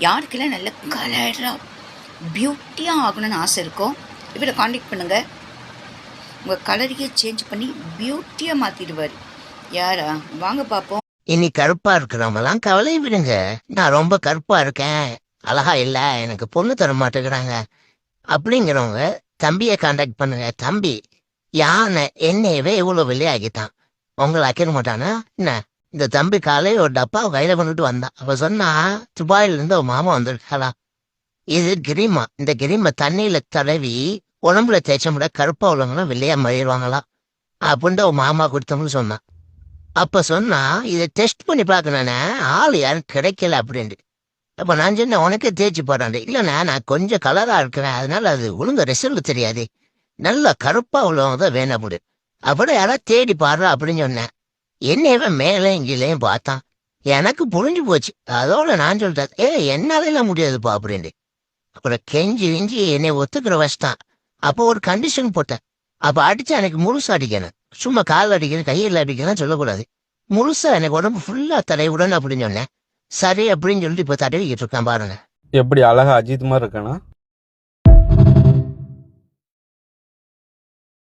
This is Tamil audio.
யாருக்கெல்லாம் நல்ல கலராக பியூட்டியாக ஆகணும்னு ஆசை இருக்கோ இவரை காண்டாக்ட் பண்ணுங்கள். உங்கள் கலரையே சேஞ்ச் பண்ணி பியூட்டியாக மாற்றிடுவார். யாரா? வாங்க பார்ப்போம். இனி கருப்பா இருக்கிறவங்கலாம் கவலை விடுங்க. நான் ரொம்ப கருப்பா இருக்கேன், அழகா இல்ல, எனக்கு பொண்ணு தர மாட்டேங்கிறாங்க அப்படிங்கிறவங்க தம்பியை காண்டாக்ட் பண்ணுங்க. தம்பி யானை என்னையவே இவ்வளவு வெளியாகிட்டான், உங்களை அக்கிட மாட்டானா என்ன? இந்த தம்பி காலை ஒரு டப்பா கையில கொண்டுட்டு வந்தான். அவ சொன்னா துபாயில இருந்து ஒரு மாமா வந்திருக்காளா, இது கிரிமா, இந்த கிரிமை தண்ணியில தடவி உடம்புல தேய்ச்சமுட கருப்பா உள்ளவங்களும் வெள்ளையா மாறிடுவாங்களாம் அப்படின்ட்டு ஒரு மாமா கொடுத்தோம்னு சொன்னான். அப்ப சொன்னா இதை டெஸ்ட் பண்ணி பார்க்கணுண்ணே, ஆள் யாரும் கிடைக்கல அப்படின்ட்டு. அப்ப நான் சொன்னேன், உனக்கே தேய்ச்சி போறான். இல்லைண்ணா நான் கொஞ்சம் கலரா இருக்கிறேன், அதனால அது ஒழுங்க ரிசல்ட் தெரியாது, நல்லா கருப்பா உள்ளவங்க தான் வேணும் அப்படி அப்படி யாராவது தேடி பாடுறா அப்படின்னு சொன்னேன். என்னையவே மேலேயும் கீழேயும் பார்த்தான், எனக்கு புரிஞ்சு போச்சு. அதோட நான் சொல்லிட்டேன், என்னால முடியாதுப்பா அப்படின்ட்டு. அப்புறம் கெஞ்சி விஞ்சி என்னை ஒத்துக்கிற வச்சுட்டான். அப்போ ஒரு கண்டிஷன் போட்டேன், அப்ப அடிச்சா எனக்கு முழுசா அடிக்கணும், சும்மா கால் அடிக்கணும் கையில் அடிக்கணும் சொல்லக்கூடாது, முழுசா எனக்கு உடம்பு ஃபுல்லா தடவிடணும் அப்படின்னு சொன்னேன். சரி அப்படின்னு சொல்லிட்டு இப்ப தடவிக்கிட்டு இருக்கான் பாருங்க. எப்படி அழகா அஜித் மாதிரி இருக்கானா?